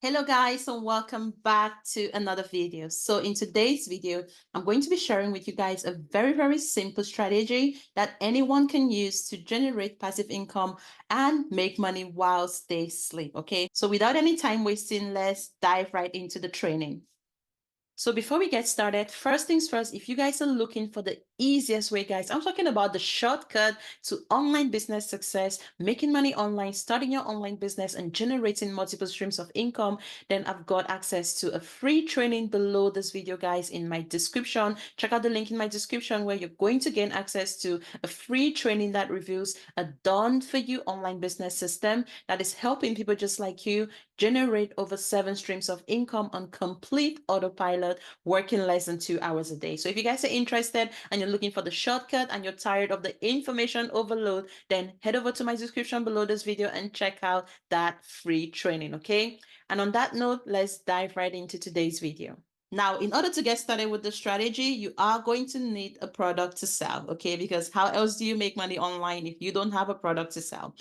Hello guys and welcome back to another video. So in today's video, I'm going to be sharing with you guys a very simple strategy that anyone can use to generate passive income and make money whilst they sleep. Okay, so without any time wasting, let's dive right into the training. So before we get started, first things first, if you guys are looking for the easiest way, guys, I'm talking about the shortcut to online business success, making money online, starting your online business and generating multiple streams of income, then I've got access to a free training below this video, guys, in my description. Check out the link in my description where you're going to gain access to a free training that reveals a done for you online business system that is helping people just like you generate over 7 streams of income on complete autopilot, working less than 2 hours a day. So if you guys are interested and you're looking for the shortcut and you're tired of the information overload, then head over to my description below this video and check out that free training, okay? And on that note, let's dive right into today's video. Now, in order to get started with the strategy, you are going to need a product to sell, okay? Because how else do you make money online if you don't have a product to sell?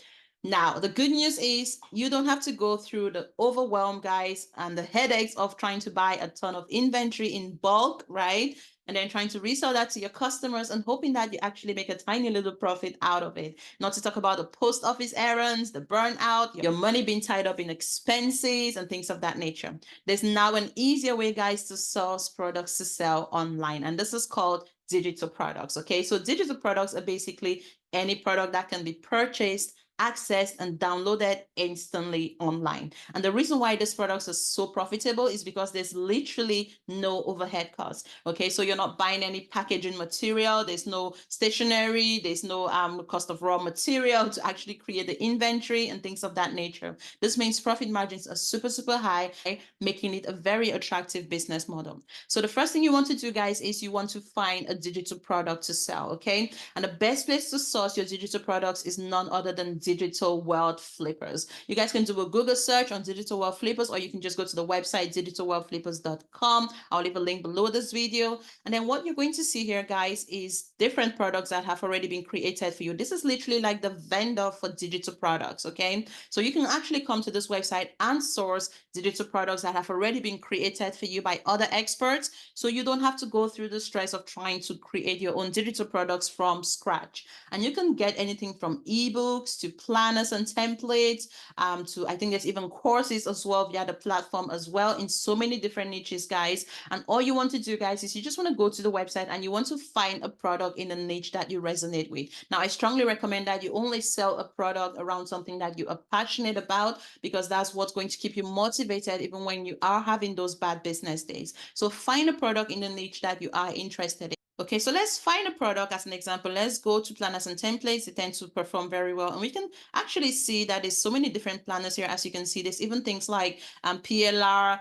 Now, the good news is you don't have to go through the overwhelm, guys, and the headaches of trying to buy a ton of inventory in bulk, right? And then trying to resell that to your customers and hoping that you actually make a tiny little profit out of it. Not to talk about the post office errands, the burnout, your money being tied up in expenses and things of that nature. There's now an easier way, guys, to source products to sell online. And this is called digital products, okay? So digital products are basically any product that can be purchased, accessed and downloaded instantly online. And the reason why these products are so profitable is because there's literally no overhead costs. Okay, so you're not buying any packaging material, there's no stationery, there's no cost of raw material to actually create the inventory and things of that nature. This means profit margins are super high, making it a very attractive business model. So the first thing you want to do, guys, is you want to find a digital product to sell, okay? And the best place to source your digital products is none other than digital world flippers. You guys can do a Google search on digital world flippers, or you can just go to the website digitalworldflippers.com. I'll leave a link below this video. And then what you're going to see here, guys, is different products that have already been created for you. This is literally like the vendor for digital products, okay? So you can actually come to this website and source digital products that have already been created for you by other experts. So you don't have to go through the stress of trying to create your own digital products from scratch. And you can get anything from ebooks to planners and templates, to I think there's even courses as well via the platform as well in so many different niches, guys. And all you want to do, guys, is you just want to go to the website and you want to find a product in a niche that you resonate with. Now, I strongly recommend that you only sell a product around something that you are passionate about, because that's what's going to keep you motivated even when you are having those bad business days. So find a product in the niche that you are interested in. Okay, so let's find a product as an example. Let's go to planners and templates. They tend to perform very well. And we can actually see that there's so many different planners here. As you can see, there's even things like PLR,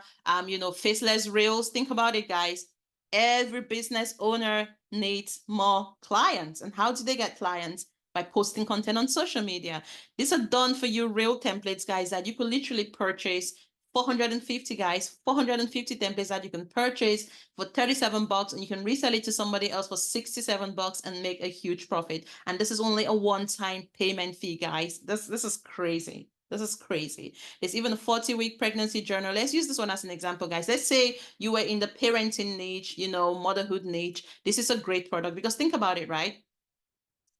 faceless reels. Think about it, guys. Every business owner needs more clients. And how do they get clients? By posting content on social media. These are done for you real templates, guys, that you could literally purchase 450, guys, 450 templates that you can purchase for $37, and you can resell it to somebody else for $67 and make a huge profit. And this is only a one-time payment fee, guys. This is crazy. This is crazy. There's even a 40-week pregnancy journal. Let's use this one as an example, guys. Let's say you were in the parenting niche, motherhood niche. This is a great product because think about it, right?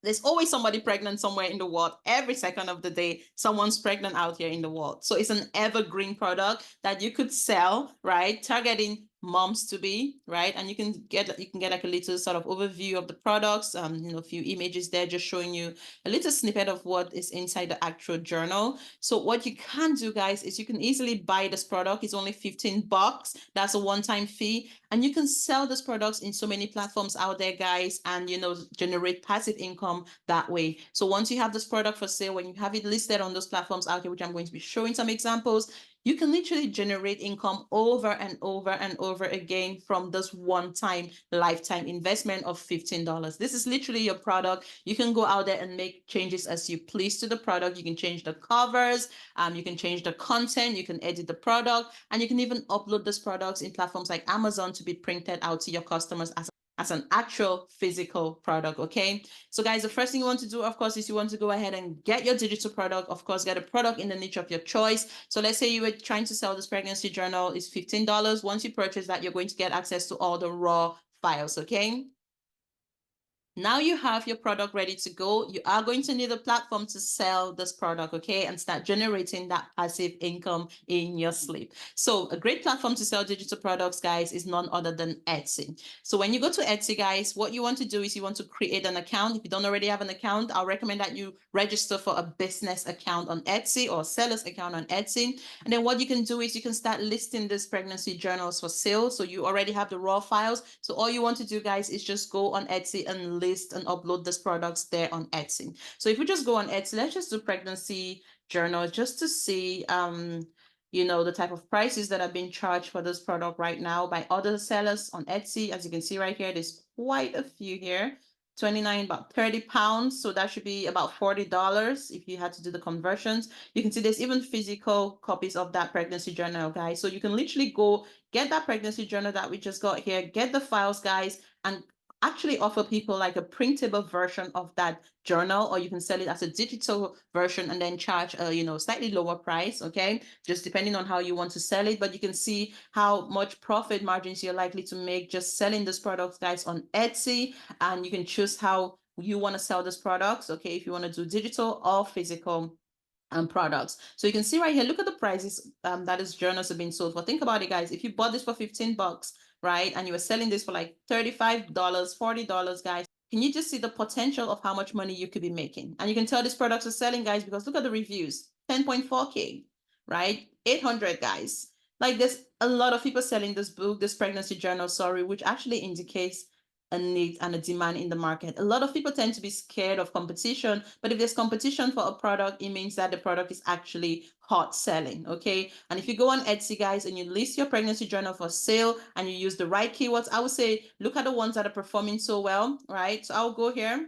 There's always somebody pregnant somewhere in the world. Every second of the day, someone's pregnant out here in the world. So it's an evergreen product that you could sell, right? Targeting moms to be, right? And you can get like a little sort of overview of the products, a few images there just showing you a little snippet of what is inside the actual journal. So what you can do, guys, is you can easily buy this product. It's only $15. That's a one-time fee. And you can sell these products in so many platforms out there, guys, and generate passive income that way. So once you have this product for sale, when you have it listed on those platforms out here, which I'm going to be showing some examples, you can literally generate income over and over and over again from this one-time lifetime investment of $15. This is literally your product. You can go out there and make changes as you please to the product. You can change the covers, you can change the content, you can edit the product, and you can even upload these products in platforms like Amazon to be printed out to your customers as as an actual physical product. Okay, so guys, the first thing you want to do, of course, is you want to go ahead and get your digital product. Of course, get a product in the niche of your choice. So let's say you were trying to sell this pregnancy journal. It's $15. Once you purchase that, you're going to get access to all the raw files. Okay, now you have your product ready to go. You are going to need a platform to sell this product, okay, and start generating that passive income in your sleep. So a great platform to sell digital products, guys, is none other than Etsy. So when you go to Etsy, guys, what you want to do is you want to create an account. If you don't already have an account, I'll recommend that you register for a business account on Etsy or seller's account on Etsy. And then what you can do is you can start listing these pregnancy journals for sale. So you already have the raw files. So all you want to do, guys, is just go on Etsy and list and upload these products there on Etsy. So if we just go on Etsy, let's just do pregnancy journal just to see the type of prices that are being charged for this product right now by other sellers on Etsy. As you can see right here, there's quite a few here. 29, about 30 pounds. So that should be about $40 if you had to do the conversions. You can see there's even physical copies of that pregnancy journal, guys. So you can literally go get that pregnancy journal that we just got here, get the files, guys, and actually offer people like a printable version of that journal, or you can sell it as a digital version and then charge a slightly lower price, okay, just depending on how you want to sell it. But you can see how much profit margins you're likely to make just selling this product, guys, on Etsy. And you can choose how you want to sell this products, okay, if you want to do digital or physical products. So you can see right here, look at the prices that is journals have been sold for. Think about it, guys. If you bought this for 15 bucks, right, and you were selling this for like $35, $40, guys, can you just see the potential of how much money you could be making? And you can tell these products are selling, guys, because look at the reviews. 10.4K, right? 800, guys. Like there's a lot of people selling this book, this pregnancy journal, sorry, which actually indicates a need and a demand in the market. A lot of people tend to be scared of competition, but if there's competition for a product, it means that the product is actually hot selling, okay? And if you go on Etsy, guys, and you list your pregnancy journal for sale and you use the right keywords, I would say look at the ones that are performing so well, right? So I'll go here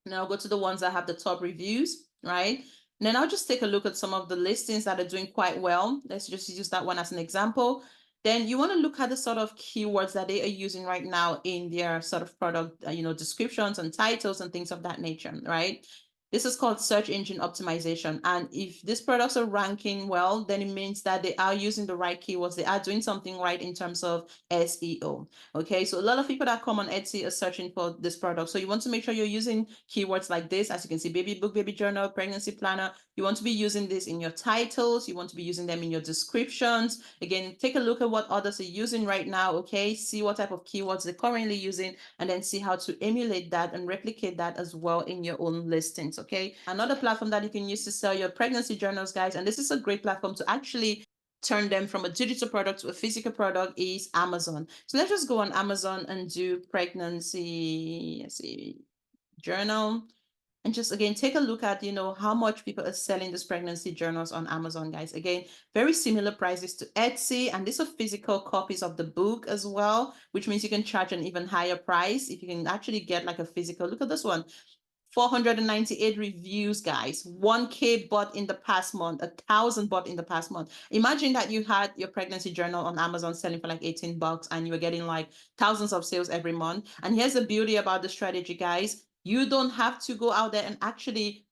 and I'll go to the ones that have the top reviews, right? And then I'll just take a look at some of the listings that are doing quite well. Let's just use that one as an example. Then you want to look at the sort of keywords that they are using right now in their sort of product, descriptions and titles and things of that nature, right? This is called search engine optimization. And if these products are ranking well, then it means that they are using the right keywords. They are doing something right in terms of SEO. Okay, so a lot of people that come on Etsy are searching for this product. So you want to make sure you're using keywords like this. As you can see, baby book, baby journal, pregnancy planner. You want to be using this in your titles. You want to be using them in your descriptions. Again, take a look at what others are using right now. Okay, see what type of keywords they're currently using, and then see how to emulate that and replicate that as well in your own listings. Okay, another platform that you can use to sell your pregnancy journals, guys, and this is a great platform to actually turn them from a digital product to a physical product, is Amazon. So let's just go on Amazon and do pregnancy, let's see, journal. And just again, take a look at, how much people are selling these pregnancy journals on Amazon, guys. Again, very similar prices to Etsy. And these are physical copies of the book as well, which means you can charge an even higher price if you can actually get like a physical. Look at this one. 498 reviews, guys. 1K bought in the past month, 1,000 bought in the past month. Imagine that you had your pregnancy journal on Amazon selling for like 18 bucks and you were getting like thousands of sales every month. And here's the beauty about the strategy, guys. You don't have to go out there and actually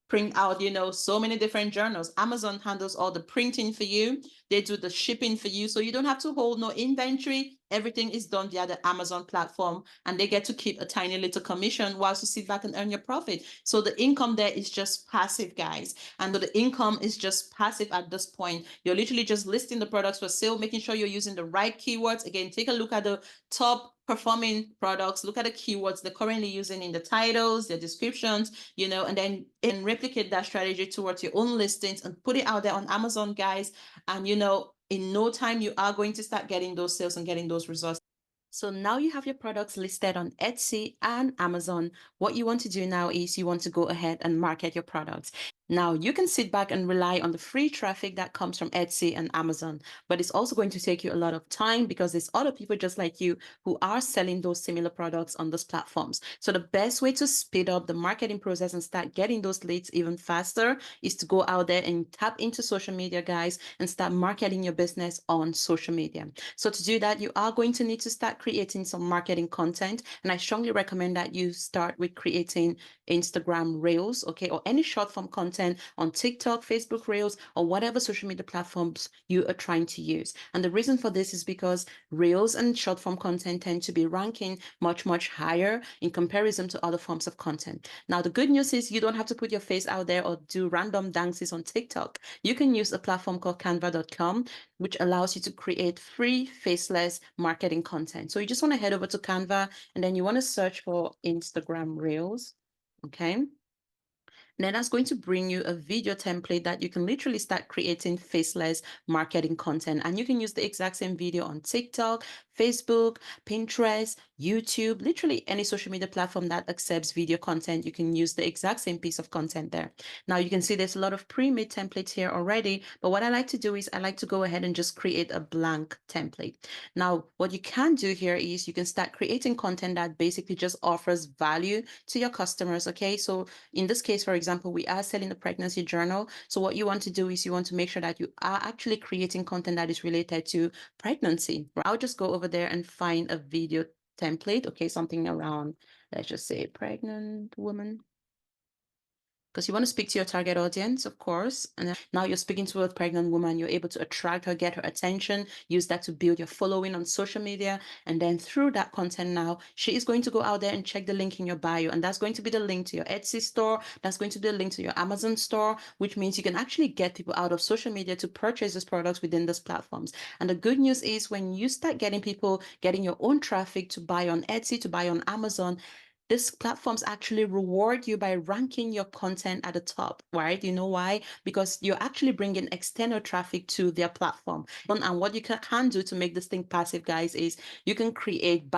print out, so many different journals. Amazon handles all the printing for you. They do the shipping for you. So you don't have to hold no inventory. Everything is done via the Amazon platform, and they get to keep a tiny little commission whilst you sit back and earn your profit. So the income there is just passive, guys. And the income is just passive at this point. You're literally just listing the products for sale, making sure you're using the right keywords. Again, take a look at the top performing products, look at the keywords they're currently using in the titles, their descriptions, and then replicate that strategy towards your own listings and put it out there on Amazon, guys. And in no time, you are going to start getting those sales and getting those results. So now you have your products listed on Etsy and Amazon. What you want to do now is you want to go ahead and market your products. Now, you can sit back and rely on the free traffic that comes from Etsy and Amazon, but it's also going to take you a lot of time because there's other people just like you who are selling those similar products on those platforms. So the best way to speed up the marketing process and start getting those leads even faster is to go out there and tap into social media, guys, and start marketing your business on social media. So to do that, you are going to need to start creating some marketing content. And I strongly recommend that you start with creating Instagram Reels, okay, or any short form content on TikTok, Facebook Reels, or whatever social media platforms you are trying to use. And the reason for this is because Reels and short form content tend to be ranking much, much higher in comparison to other forms of content. Now, the good news is you don't have to put your face out there or do random dances on TikTok. You can use a platform called canva.com, which allows you to create free faceless marketing content. So you just want to head over to Canva and then you want to search for Instagram Reels. Okay. And then that's going to bring you a video template that you can literally start creating faceless marketing content. And you can use the exact same video on TikTok, Facebook, Pinterest, YouTube, literally any social media platform that accepts video content. You can use the exact same piece of content there. Now you can see there's a lot of pre-made templates here already, but what I like to do is I like to go ahead and just create a blank template. Now, what you can do here is you can start creating content that basically just offers value to your customers. Okay, so in this case, for example, we are selling a pregnancy journal. So what you want to do is you want to make sure that you are actually creating content that is related to pregnancy. I'll just go over there and find a video template. Okay, something around, let's just say pregnant woman, because you want to speak to your target audience, of course. And then now you're speaking to a pregnant woman, you're able to attract her, get her attention, use that to build your following on social media. And then through that content now, she is going to go out there and check the link in your bio. And that's going to be the link to your Etsy store. That's going to be the link to your Amazon store, which means you can actually get people out of social media to purchase these products within these platforms. And the good news is when you start getting people getting your own traffic to buy on Etsy, to buy on Amazon, these platforms actually reward you by ranking your content at the top, right? You know why? Because you're actually bringing external traffic to their platform. And what you can do to make this thing passive, guys, is you can create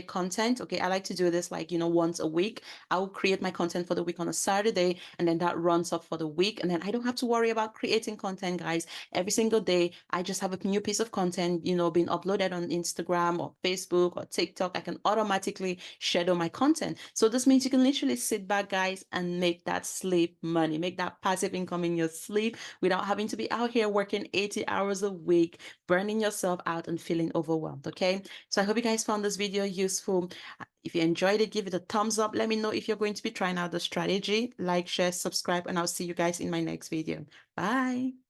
content. Okay, I like to do this like, once a week. I will create my content for the week on a Saturday, and then that runs up for the week. And then I don't have to worry about creating content, guys. Every single day, I just have a new piece of content, being uploaded on Instagram or Facebook or TikTok. I can automatically schedule my content. So this means you can literally sit back, guys, and make that sleep money, make that passive income in your sleep without having to be out here working 80 hours a week, burning yourself out and feeling overwhelmed. Okay. So I hope you guys found this video useful. If you enjoyed it, give it a thumbs up. Let me know if you're going to be trying out the strategy. Like, share, subscribe, and I'll see you guys in my next video. Bye.